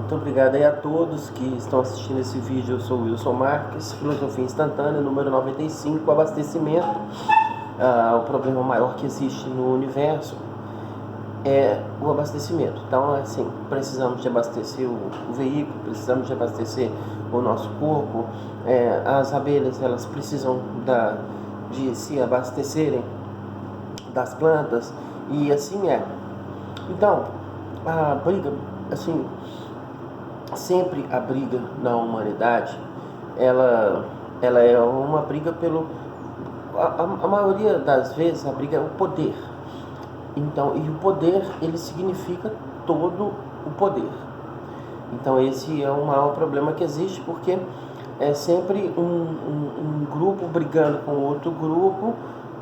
Muito obrigado aí a todos que estão assistindo esse vídeo. Eu sou o Wilson Marques, Filosofia Instantânea, número 95, abastecimento. O problema maior que existe no universo é o abastecimento. Então, assim, precisamos de abastecer o veículo, precisamos de abastecer o nosso corpo. As abelhas, elas precisam de se abastecerem das plantas, e assim é. Então, a briga, assim, sempre a briga na humanidade, ela é uma briga pelo... A maioria das vezes a briga é o poder. Então, e o poder, ele significa todo o poder. Então esse é o maior problema que existe, porque é sempre um grupo brigando com outro grupo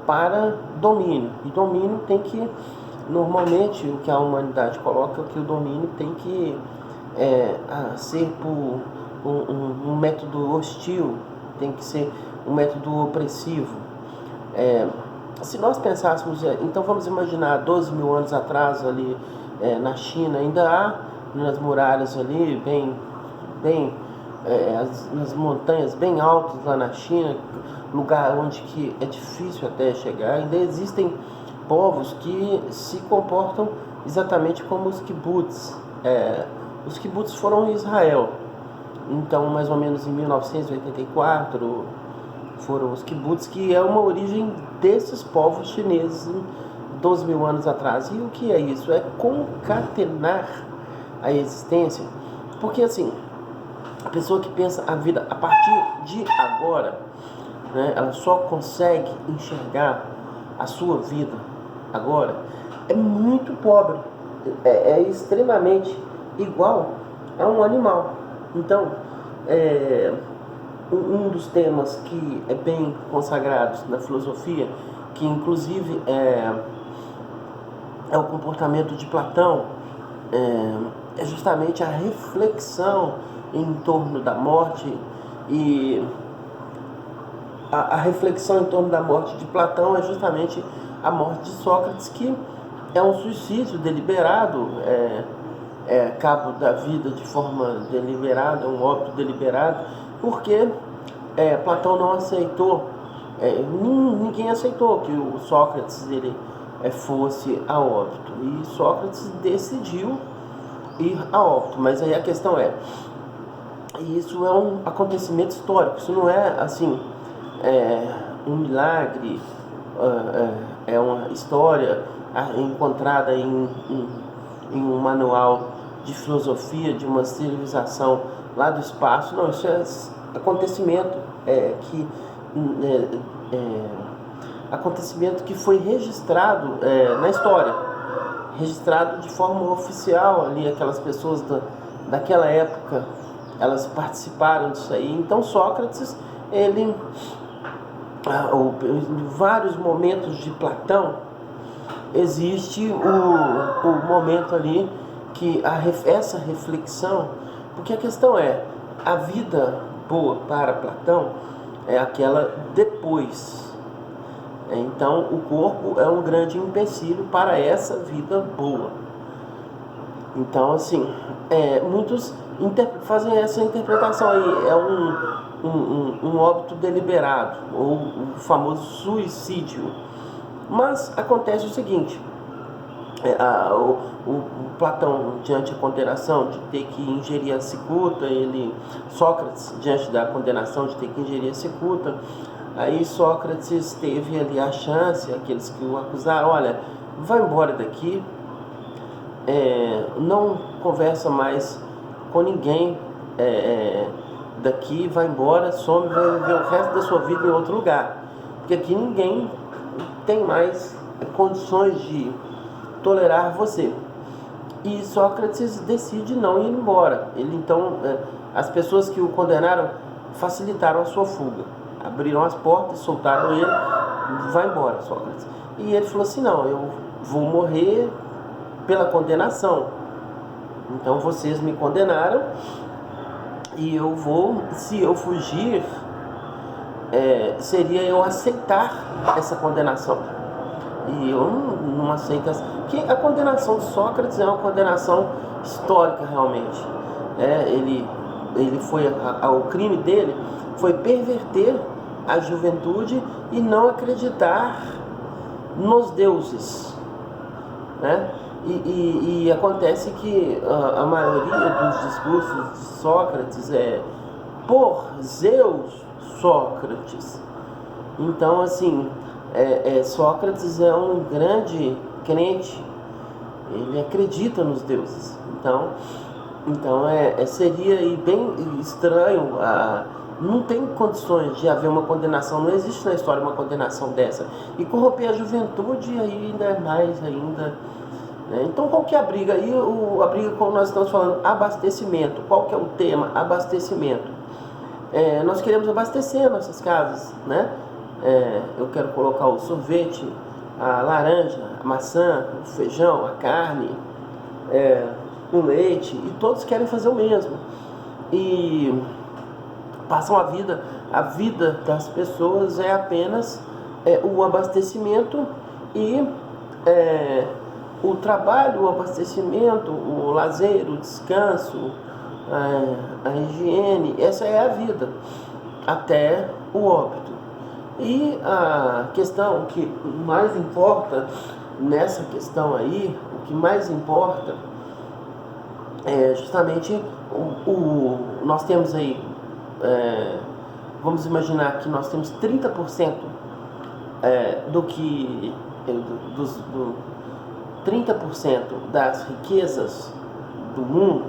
para domínio. E domínio tem que, normalmente, o que a humanidade coloca é que o domínio tem que ser por um método hostil, tem que ser um método opressivo. Se nós pensássemos, então vamos imaginar 12 mil anos atrás ali na China, ainda há nas muralhas ali, nas montanhas bem altas lá na China, lugar onde que é difícil até chegar, ainda existem povos que se comportam exatamente como os kibbutz. Os kibbutz foram em Israel, então mais ou menos em 1984 foram os kibbutz, que é uma origem desses povos chineses 12 mil anos atrás. E o que é isso? É concatenar a existência, porque assim, a pessoa que pensa a vida a partir de agora, né, ela só consegue enxergar a sua vida agora, é muito pobre, é extremamente igual a um animal. Então, um dos temas que é bem consagrado na filosofia, que inclusive é o comportamento de Platão, é justamente a reflexão em torno da morte. E a reflexão em torno da morte de Platão é justamente a morte de Sócrates, que é um suicídio deliberado, cabo da vida de forma deliberada, um óbito deliberado, porque Platão não aceitou, ninguém aceitou que o Sócrates ele fosse a óbito, e Sócrates decidiu ir a óbito. Mas aí a questão isso é um acontecimento histórico, isso não é assim um milagre, é uma história encontrada em um manual de filosofia de uma civilização lá do espaço. Não, isso é acontecimento acontecimento que foi registrado na história, registrado de forma oficial ali. Aquelas pessoas daquela época, elas participaram disso aí. Então Sócrates, ele em vários momentos de Platão existe o momento ali que essa reflexão, porque a questão a vida boa para Platão é aquela depois. Então o corpo é um grande empecilho para essa vida boa. Então assim, muitos fazem essa interpretação aí, um óbito deliberado, ou o famoso suicídio. Mas acontece o seguinte, o Platão, diante da condenação de ter que ingerir a cicuta, Sócrates, diante da condenação de ter que ingerir a cicuta, aí Sócrates teve ali a chance, aqueles que o acusaram: olha, vai embora daqui, não conversa mais com ninguém daqui, vai embora, some, vai viver o resto da sua vida em outro lugar, porque aqui ninguém tem mais condições de tolerar você. E Sócrates decide não ir embora. Então, as pessoas que o condenaram facilitaram a sua fuga, abriram as portas, soltaram ele: vai embora, Sócrates. E ele falou assim: não, eu vou morrer pela condenação, então vocês me condenaram e eu vou, se eu fugir, seria eu aceitar essa condenação. E eu não aceito essa. Que a condenação de Sócrates é uma condenação histórica realmente. Ele foi, o crime dele foi perverter a juventude e não acreditar nos deuses, né? E acontece que a maioria dos discursos de Sócrates é por Zeus, Sócrates. Então, assim, Sócrates é um grande crente, ele acredita nos deuses. Então seria bem estranho, não tem condições de haver uma condenação, não existe na história uma condenação dessa. E corromper a juventude ainda é mais ainda. Né? Então qual que é a briga? Aí a briga, como nós estamos falando, abastecimento. Qual que é o tema? Abastecimento. Nós queremos abastecer nossas casas, né? Eu quero colocar o sorvete, a laranja, a maçã, o feijão, a carne, o leite, e todos querem fazer o mesmo. E passam a vida das pessoas é apenas o abastecimento e o trabalho, o abastecimento, o lazer, o descanso, a higiene, essa é a vida, até o óbito. E a questão que mais importa nessa questão aí, o que mais importa é justamente nós temos aí, vamos imaginar que nós temos 30% do que 30% das riquezas do mundo,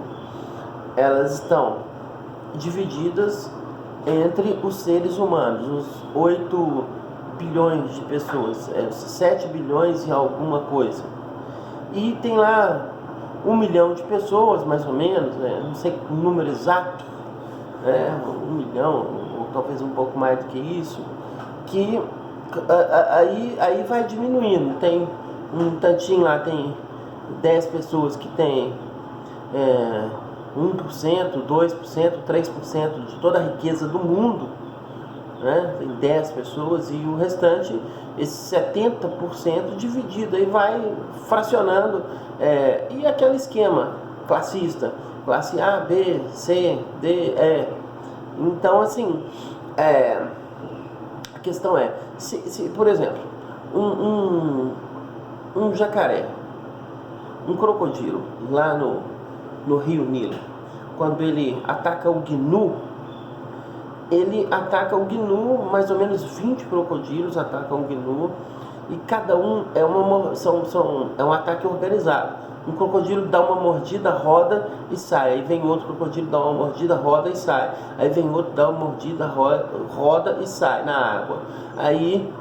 elas estão divididas entre os seres humanos, os 8 bilhões de pessoas, 7 bilhões e alguma coisa. E tem lá 1 milhão de pessoas, mais ou menos, não sei o número exato, 1 milhão, ou talvez um pouco mais do que isso, que aí vai diminuindo. Tem um tantinho lá, tem 10 pessoas que tem 1%, 2%, 3% de toda a riqueza do mundo, né? Tem 10 pessoas e o restante, esse 70% dividido, aí vai fracionando, e aquele esquema classista, classe A, B, C, D, E. Então, assim, a questão se por exemplo, um jacaré, um crocodilo lá no rio Nilo, quando ele ataca o gnu, mais ou menos 20 crocodilos atacam o gnu, e cada um é um ataque organizado. Um crocodilo dá uma mordida, roda e sai. Aí vem outro crocodilo, dá uma mordida, roda e sai. Aí vem outro, dá uma mordida, roda e sai na água. Aí,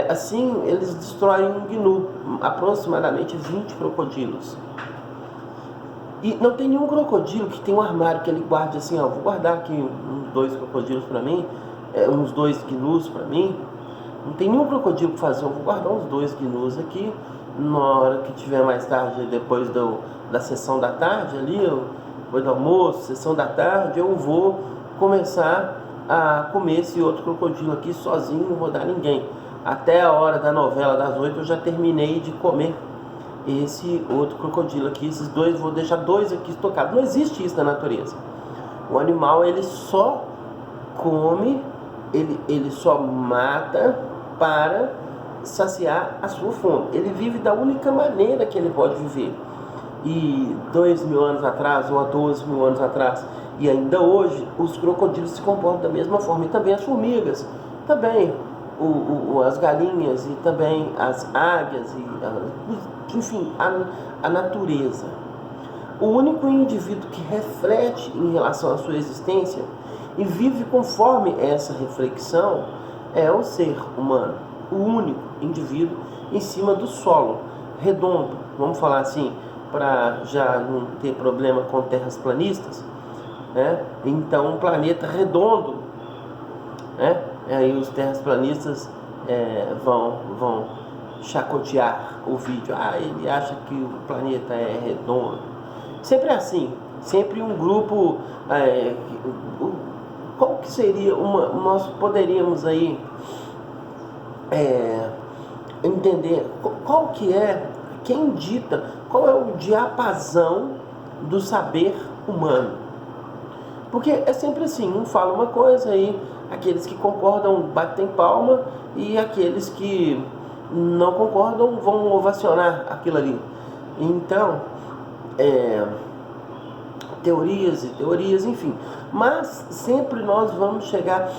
assim, eles destroem um gnu, aproximadamente 20 crocodilos. E não tem nenhum crocodilo que tem um armário que ele guarde assim, vou guardar aqui uns 2 crocodilos para mim, uns 2 gnus para mim. Não tem nenhum crocodilo que faz, vou guardar uns 2 gnus aqui, na hora que tiver mais tarde, depois da sessão da tarde ali, depois do almoço, sessão da tarde, eu vou começar a comer esse outro crocodilo aqui sozinho, não vou dar ninguém. Até a hora da novela das 8 eu já terminei de comer esse outro crocodilo aqui, esses 2, vou deixar 2 aqui estocados. Não existe isso na natureza. O animal, ele só come, ele só mata para saciar a sua fome. Ele vive da única maneira que ele pode viver. E 2.000 anos atrás, ou há 12.000 anos atrás, e ainda hoje, os crocodilos se comportam da mesma forma. E também as formigas, também as galinhas, e também as águias, enfim, a natureza. O único indivíduo que reflete em relação à sua existência e vive conforme essa reflexão é o ser humano, o único indivíduo em cima do solo redondo, vamos falar assim, para já não ter problema com terras planistas, né? Então, um planeta redondo, né? Aí os terraplanistas vão chacotear o vídeo. Ele acha que o planeta é redondo. Sempre assim, sempre um grupo. Qual que seria nós poderíamos aí entender qual que é, quem dita, qual é o diapasão do saber humano. Porque é sempre assim, um fala uma coisa e aqueles que concordam batem palma e aqueles que não concordam vão ovacionar aquilo ali. Então, teorias e teorias, enfim. Mas sempre nós vamos chegar...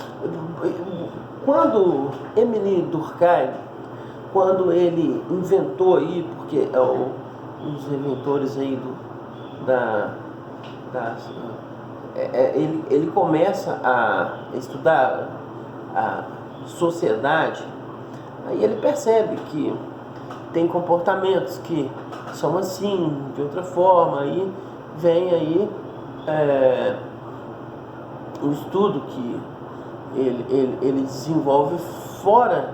Quando Émile Durkheim, quando ele inventou aí, porque é um dos inventores aí ele começa a estudar a sociedade, aí ele percebe que tem comportamentos que são assim, de outra forma, aí vem aí um estudo que ele desenvolve fora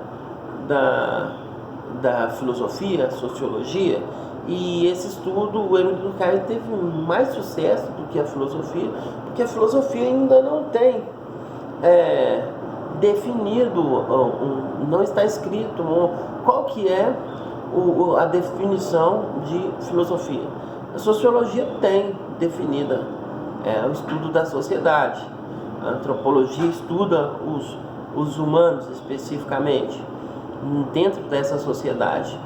da filosofia, sociologia, e esse estudo, o Émile Durkheim teve mais sucesso do que a filosofia, porque a filosofia ainda não tem definido, não está escrito qual que é a definição de filosofia. A sociologia tem definida o estudo da sociedade. A antropologia estuda os humanos especificamente dentro dessa sociedade.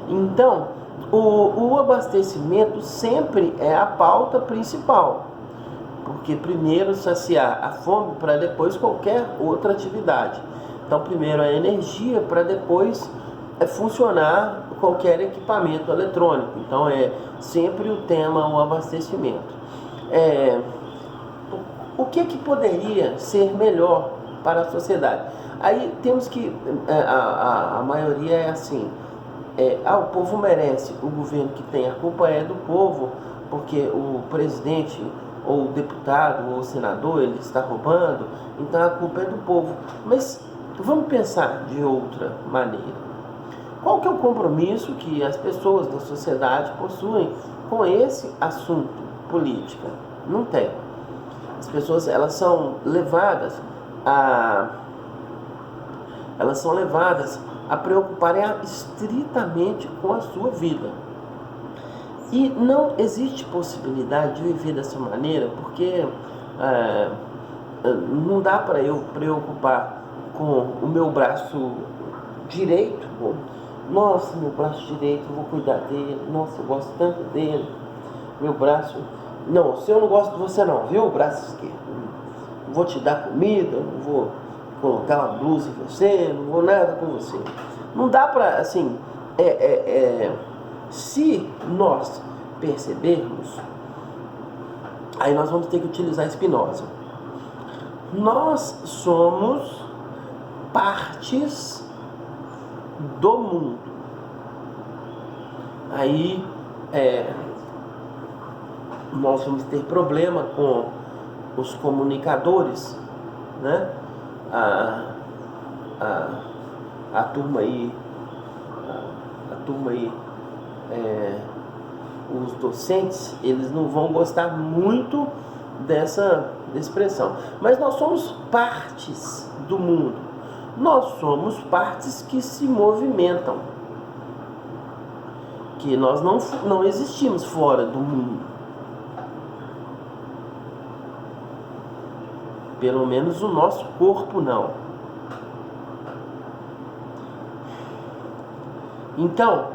Então, o abastecimento sempre é a pauta principal, porque primeiro saciar a fome para depois qualquer outra atividade. Então, primeiro a energia para depois funcionar qualquer equipamento eletrônico. Então, é sempre o tema o abastecimento. O que poderia ser melhor para a sociedade? Aí temos que, a maioria é assim, o povo merece, o governo que tem a culpa é do povo, porque o presidente, ou o deputado, ou o senador, ele está roubando, então a culpa é do povo. Mas vamos pensar de outra maneira. Qual que é o compromisso que as pessoas da sociedade possuem com esse assunto política? Não tem. As pessoas, elas são levadas a preocuparem estritamente com a sua vida. E não existe possibilidade de viver dessa maneira, porque não dá para eu preocupar com o meu braço direito. Nossa, meu braço direito, eu vou cuidar dele. Nossa, eu gosto tanto dele. Meu braço... Não, se eu não gosto de você não, viu? Braço esquerdo. Não vou te dar comida, não vou colocar uma blusa em você, não vou nada com você. Não dá pra, assim... Se nós percebermos, aí nós vamos ter que utilizar Spinoza. Nós somos partes do mundo. Aí nós vamos ter problema com os comunicadores, né? A turma aí, os docentes, eles não vão gostar muito dessa expressão. Mas nós somos partes do mundo. Nós somos partes que se movimentam. Que nós não existimos fora do mundo. Pelo menos o nosso corpo não. Então,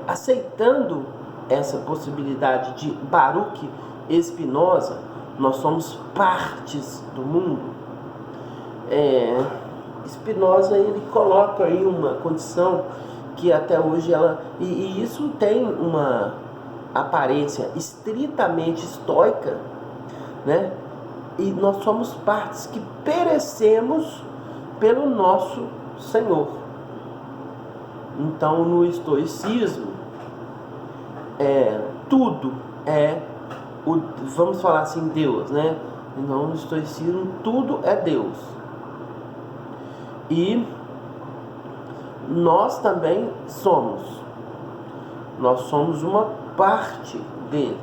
aceitando essa possibilidade de Baruch Spinoza, nós somos partes do mundo. Spinoza, ele coloca aí uma condição que até hoje e isso tem uma aparência estritamente estoica, né? E nós somos partes que perecemos pelo nosso Senhor. Então, no estoicismo, tudo vamos falar assim, Deus, né? Então, no estoicismo, tudo é Deus. E nós também somos. Nós somos uma parte dele.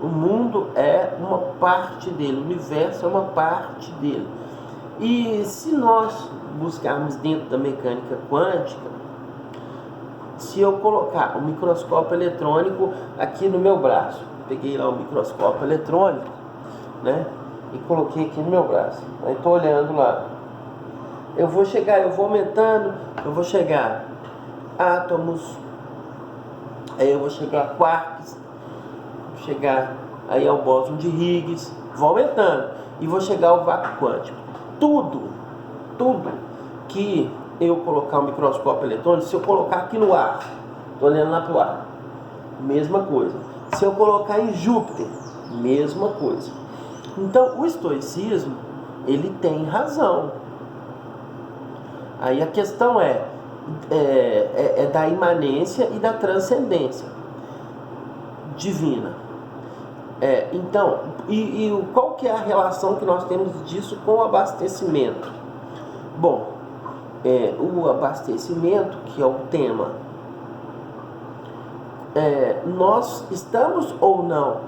O mundo é uma parte dele, o universo é uma parte dele. E se nós buscarmos dentro da mecânica quântica, se eu colocar o microscópio eletrônico aqui no meu braço peguei lá o microscópio eletrônico, né? E coloquei aqui no meu braço. Aí estou olhando lá. Eu vou aumentando, eu vou chegar a átomos, aí eu vou chegar a quarks, vou chegar aí ao bóson de Higgs, vou aumentando e vou chegar ao vácuo quântico. Tudo que eu colocar o microscópio eletrônico, se eu colocar aqui no ar, estou olhando lá para o ar, mesma coisa. Se eu colocar em Júpiter, mesma coisa. Então, o estoicismo, ele tem razão. Aí a questão é da imanência e da transcendência divina. Então, qual que é a relação que nós temos disso com o abastecimento? Bom, o abastecimento, que é o tema, nós estamos ou não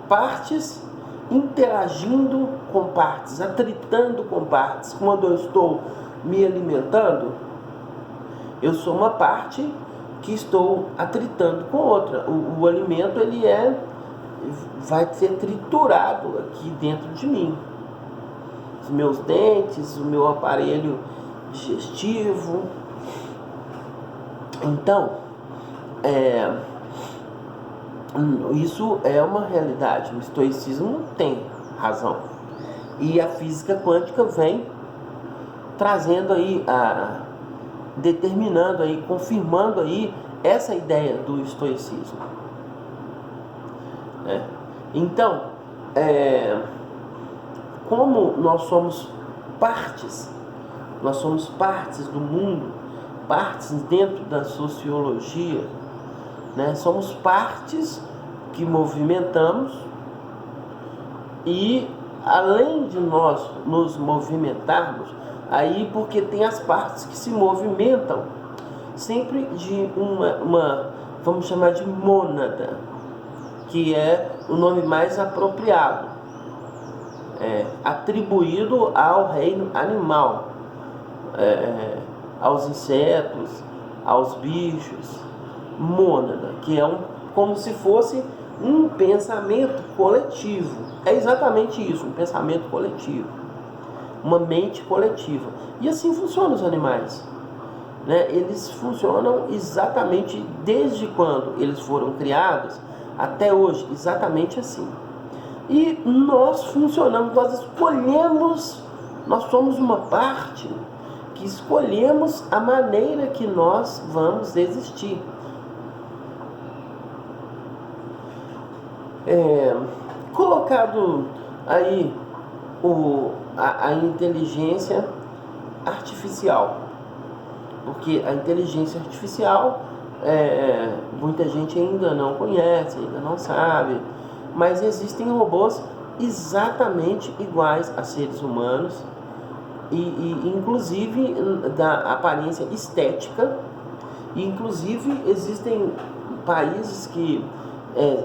partes interagindo com partes, atritando com partes. Quando eu estou me alimentando, eu sou uma parte que estou atritando com outra. O alimento vai ser triturado aqui dentro de mim. Os meus dentes, o meu aparelho digestivo. Então, isso é uma realidade. O estoicismo tem razão. E a física quântica vem trazendo aí, determinando aí, confirmando aí essa ideia do estoicismo. Então, como nós somos partes do mundo, partes dentro da sociologia, né? Somos partes que movimentamos, e além de nós nos movimentarmos, aí porque tem as partes que se movimentam sempre de uma vamos chamar de mônada, que é o nome mais apropriado, atribuído ao reino animal, aos insetos, aos bichos. Mônada, que é como se fosse um pensamento coletivo. É exatamente isso, um pensamento coletivo, uma mente coletiva. E assim funcionam os animais, né? Eles funcionam exatamente desde quando eles foram criados até hoje, exatamente assim. E nós funcionamos, nós escolhemos, nós somos uma parte que escolhemos a maneira que nós vamos existir. Colocado aí a inteligência artificial, porque a inteligência artificial muita gente ainda não conhece, ainda não sabe, mas existem robôs exatamente iguais a seres humanos, e inclusive da aparência estética, e inclusive existem países que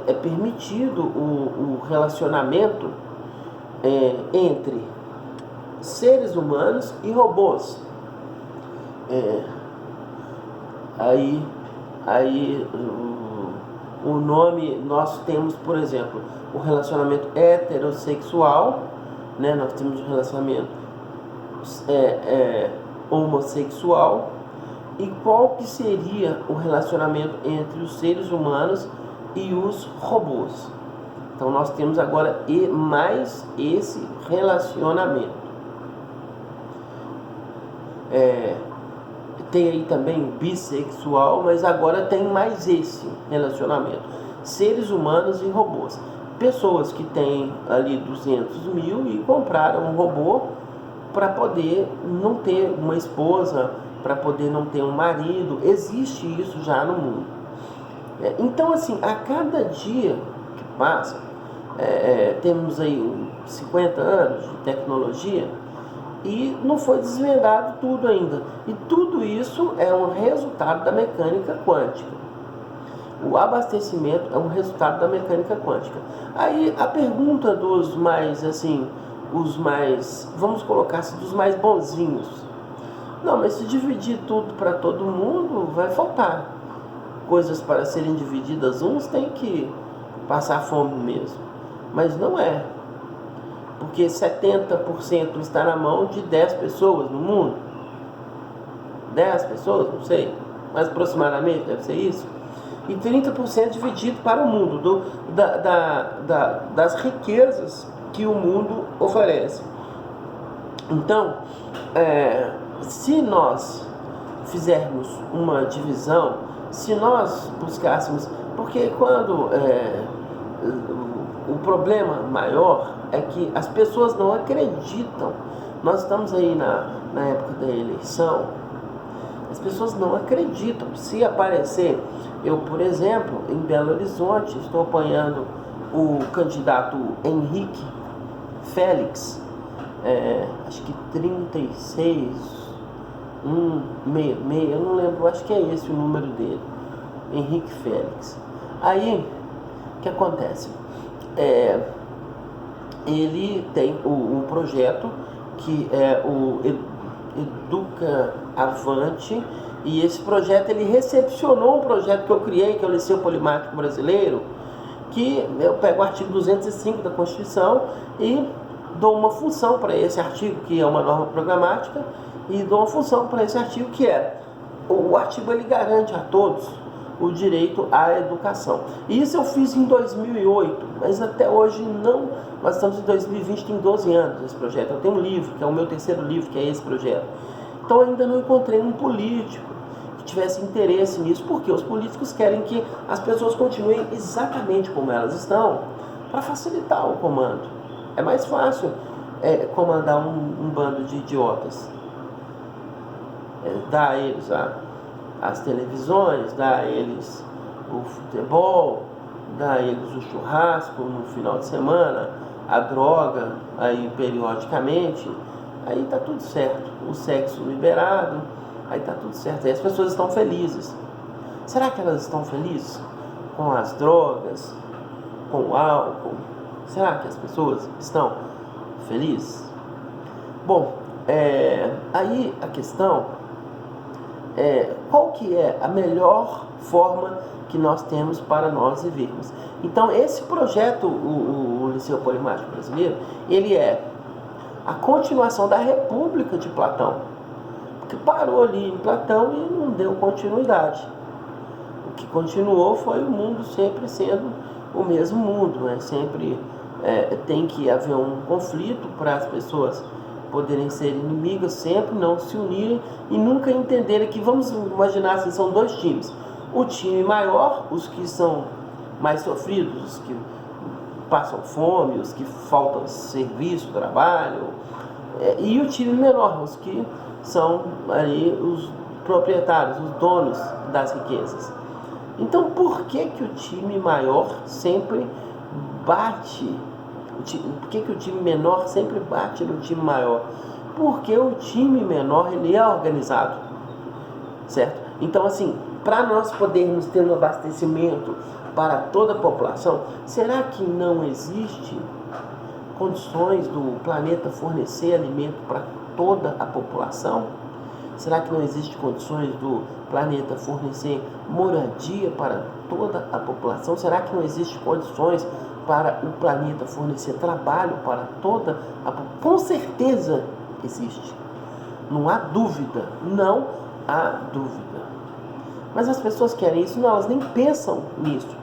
é permitido o relacionamento entre seres humanos e robôs. Aí o nome, nós temos, por exemplo, o relacionamento heterossexual, né? Nós temos o relacionamento homossexual. E qual que seria o relacionamento entre os seres humanos e os robôs? Então nós temos agora mais esse relacionamento. Tem aí também bissexual, mas agora tem mais esse relacionamento. Seres humanos e robôs. Pessoas que têm ali 200 mil e compraram um robô para poder não ter uma esposa, para poder não ter um marido. Existe isso já no mundo. Então, assim, a cada dia que passa, temos aí 50 anos de tecnologia e não foi desvendado tudo ainda. E tudo isso é um resultado da mecânica quântica. O abastecimento é um resultado da mecânica quântica. Aí a pergunta dos mais, assim, vamos colocar assim, dos mais bonzinhos. Não, mas se dividir tudo para todo mundo, vai faltar coisas para serem divididas. Uns têm que passar fome mesmo. Mas não é. Porque 70% está na mão de 10 pessoas no mundo. 10 pessoas, não sei, mas aproximadamente deve ser isso. E 30% dividido para o mundo, das riquezas que o mundo oferece. Então, se nós fizermos uma divisão, se nós buscássemos, porque quando o problema maior é que as pessoas não acreditam. Nós estamos aí na época da eleição, as pessoas não acreditam. Se aparecer, eu, por exemplo, em Belo Horizonte, estou apoiando o candidato Henrique Félix, acho que 36166, eu não lembro, acho que é esse o número dele, Henrique Félix. Aí, o que acontece? Ele tem um projeto que é o Educa Avante, e esse projeto ele recepcionou um projeto que eu criei, que é o Liceu Polimático Brasileiro, que eu pego o artigo 205 da Constituição e dou uma função para esse artigo, que é uma norma programática, e dou uma função para esse artigo, que o artigo ele garante a todos o direito à educação. E isso eu fiz em 2008, mas até hoje não. Nós estamos em 2020, tem 12 anos esse projeto. Eu tenho um livro, que é o meu terceiro livro, que é esse projeto. Então eu ainda não encontrei um político que tivesse interesse nisso, porque os políticos querem que as pessoas continuem exatamente como elas estão, para facilitar o comando. É mais fácil comandar um bando de idiotas. Dar a eles as televisões, dar a eles o futebol, dar a eles o churrasco no final de semana, a droga aí periodicamente, aí tá tudo certo. O sexo liberado, aí tá tudo certo. Aí as pessoas estão felizes. Será que elas estão felizes com as drogas, com o álcool? Será que as pessoas estão felizes? Bom, aí a questão qual que é a melhor forma que nós temos para nós vivermos. Então esse projeto, o Liceu Polimático Brasileiro, ele é a continuação da República de Platão, que parou ali em Platão e não deu continuidade. O que continuou foi o mundo sempre sendo o mesmo mundo, né? Sempre tem que haver um conflito para as pessoas poderem ser inimigas, sempre não se unirem e nunca entenderem que, vamos imaginar assim, são dois times. O time maior, os que são mais sofridos, os que passam fome, os que faltam serviço, trabalho, e o time menor, os que são ali os proprietários, os donos das riquezas. Então, por que o time maior sempre bate? Por que o time menor sempre bate no time maior? Porque o time menor ele é organizado, certo? Então, assim, para nós podermos ter um abastecimento para toda a população, será que não existe condições do planeta fornecer alimento para toda a população? Será que não existe condições do planeta fornecer moradia para toda a população? Será que não existe condições para o planeta fornecer trabalho para toda a população? Com certeza existe. Não há dúvida. Não há dúvida. Mas as pessoas querem isso? Não, elas nem pensam nisso.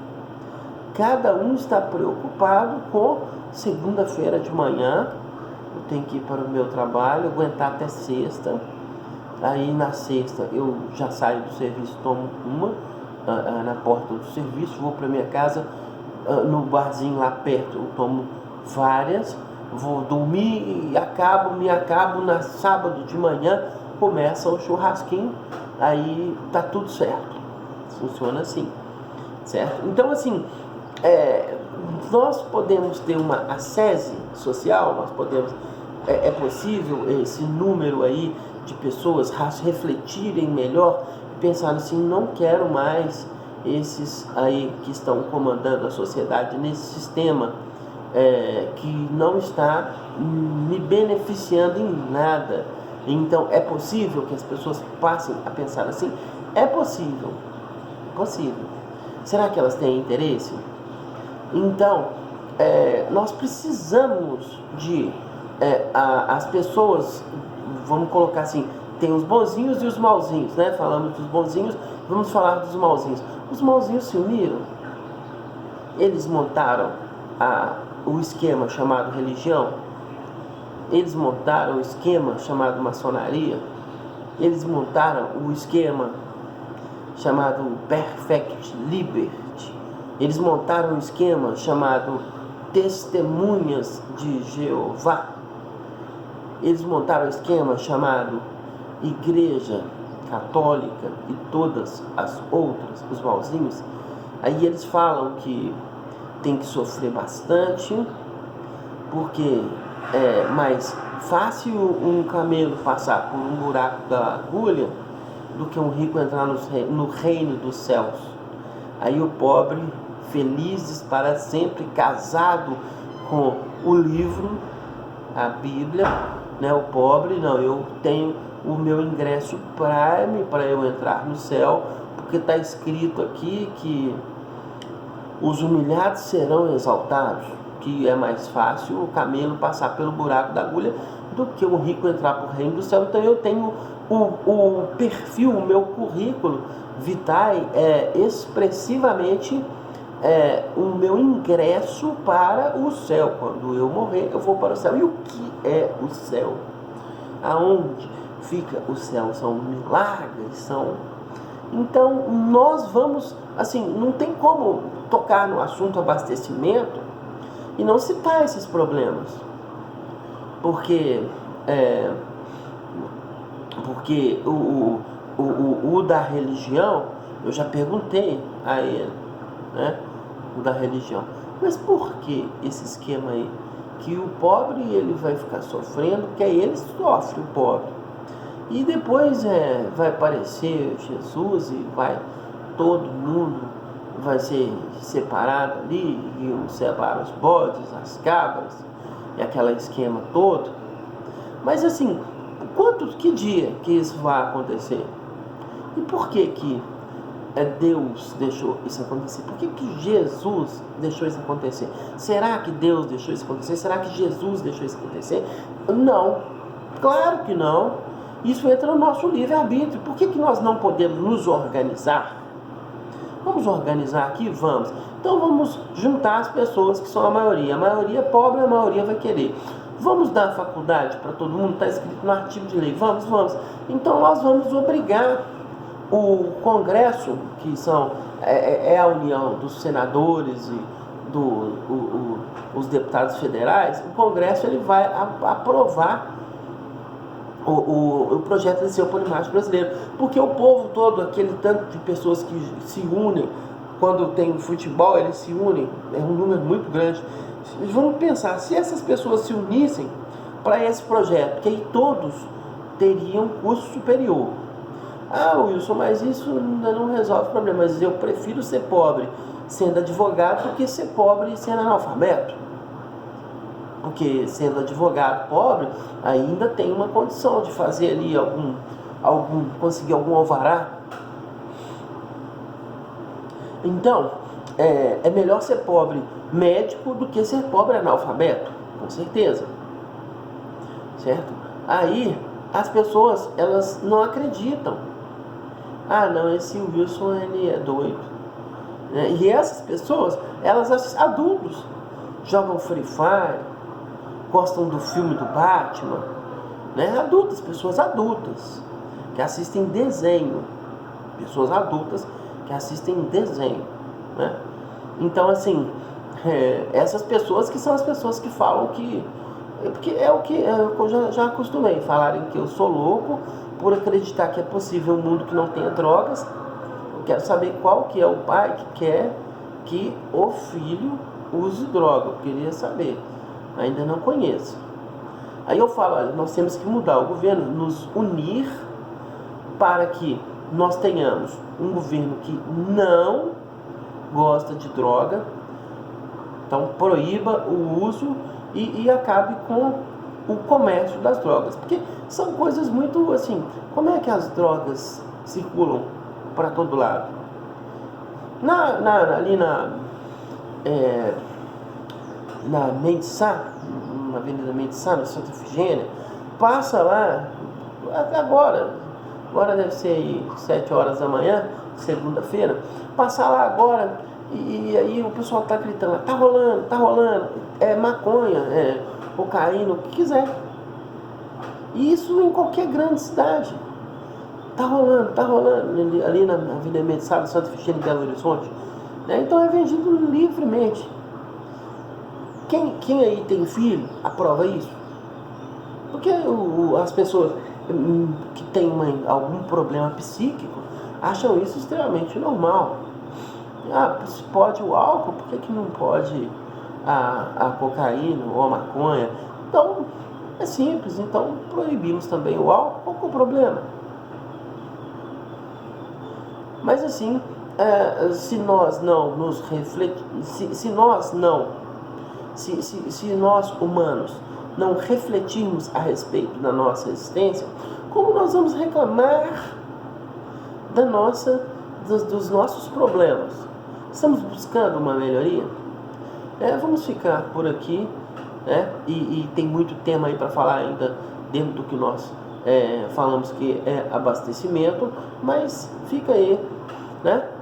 Cada um está preocupado com segunda-feira de manhã, eu tenho que ir para o meu trabalho, aguentar até sexta. Aí na sexta eu já saio do serviço, tomo uma na porta do serviço, vou para minha casa, no barzinho lá perto eu tomo várias, vou dormir e me acabo na sábado de manhã, começa o churrasquinho, aí tá tudo certo. Funciona assim, certo? Então assim, nós podemos ter uma ascese social, nós podemos, é possível esse número aí de pessoas refletirem melhor, pensar assim, não quero mais esses aí que estão comandando a sociedade nesse sistema que não está me beneficiando em nada. Então é possível que as pessoas passem a pensar assim? É possível. Será que elas têm interesse? Então, nós precisamos de as pessoas, vamos colocar assim, tem os bonzinhos e os malzinhos, né? Falamos dos bonzinhos, vamos falar dos malzinhos. Os malzinhos se uniram, eles montaram o esquema chamado religião, eles montaram o esquema chamado maçonaria, eles montaram o esquema chamado Perfect Liberty, eles montaram um esquema chamado Testemunhas de Jeová, eles montaram um esquema chamado Igreja Católica e todas as outras, os malzinhos. Aí eles falam que tem que sofrer bastante, porque é mais fácil um camelo passar por um buraco da agulha do que um rico entrar no reino dos céus. Aí o pobre, felizes para sempre, casado com o livro, a Bíblia, né? O pobre, não, eu tenho o meu ingresso Prime para eu entrar no céu, porque está escrito aqui que os humilhados serão exaltados, que é mais fácil o camelo passar pelo buraco da agulha do que o rico entrar para o reino do céu. Então eu tenho o perfil, o meu currículo vitae expressivamente o meu ingresso para o céu. Quando eu morrer, eu vou para o céu. E o que é o céu? Aonde fica o céu? São milagres, Então, nós vamos, assim, não tem como tocar no assunto abastecimento e não citar esses problemas. Porque o da religião, eu já perguntei a ele, né? O da religião. Mas por que esse esquema aí? Que o pobre ele vai ficar sofrendo, porque aí ele sofre, o pobre. E depois vai aparecer Jesus e todo mundo vai ser separado ali, e um separa os bodes, as cabras, e aquele esquema todo. Mas assim, que dia que isso vai acontecer? E por que Deus deixou isso acontecer? Por que Jesus deixou isso acontecer? Será que Deus deixou isso acontecer? Será que Jesus deixou isso acontecer? Não, claro que não. Isso entra no nosso livre-arbítrio. Por que nós não podemos nos organizar? Vamos organizar aqui? Vamos. Então vamos juntar as pessoas que são a maioria. A maioria pobre, a maioria vai querer. Vamos dar faculdade para todo mundo? Está escrito no artigo de lei. Vamos. Então nós vamos obrigar o Congresso, que é a união dos senadores e os deputados federais. O Congresso ele vai aprovar o projeto de ser o Polimático brasileiro, porque o povo todo, aquele tanto de pessoas que se unem, quando tem futebol, eles se unem, é um número muito grande. Vamos pensar, se essas pessoas se unissem para esse projeto, que aí todos teriam curso superior. Wilson, mas isso ainda não resolve o problema, mas eu prefiro ser pobre sendo advogado do que ser pobre sendo analfabeto. Porque sendo advogado pobre, ainda tem uma condição de fazer ali conseguir algum alvará. Então, é melhor ser pobre médico do que ser pobre analfabeto, com certeza. Certo? Aí, as pessoas, elas não acreditam. Não, esse Wilson, ele é doido. E essas pessoas, elas adultos, jogam Free Fire, gostam do filme do Batman, né? Adultas, pessoas adultas que assistem desenho, né? Então, assim, essas pessoas que são as pessoas que falam que, porque o que eu já acostumei falarem que eu sou louco por acreditar que é possível um mundo que não tenha drogas. Eu quero saber qual que é o pai que quer que o filho use droga. Eu queria saber. Ainda não conheço. Aí eu falo, olha, nós temos que mudar o governo, nos unir para que nós tenhamos um governo que não gosta de droga, então proíba o uso e acabe com o comércio das drogas. Porque são coisas muito assim, como é que as drogas circulam para todo lado? Ali na Mendesá, na Avenida Mendesá, na Santa Efigênia, passa lá agora deve ser aí 7 horas da manhã, segunda-feira, passa lá agora e aí o pessoal tá gritando, tá rolando, é maconha, é cocaína, o que quiser. E isso em qualquer grande cidade. Tá rolando, ali na Avenida Mendesá, Santa Efigênia, Belo Horizonte. Né? Então é vendido livremente. Quem aí tem filho, aprova isso? Porque as pessoas que têm algum problema psíquico acham isso extremamente normal. Se pode o álcool, por que não pode a cocaína ou a maconha? Então, é simples. Então, proibimos também o álcool. Qual que é o problema? Mas assim, se nós não nos refletirmos, se nós humanos não refletirmos a respeito da nossa existência, como nós vamos reclamar dos nossos problemas? Estamos buscando uma melhoria? Vamos ficar por aqui, e tem muito tema aí para falar ainda dentro do que nós falamos que é abastecimento, mas fica aí, né?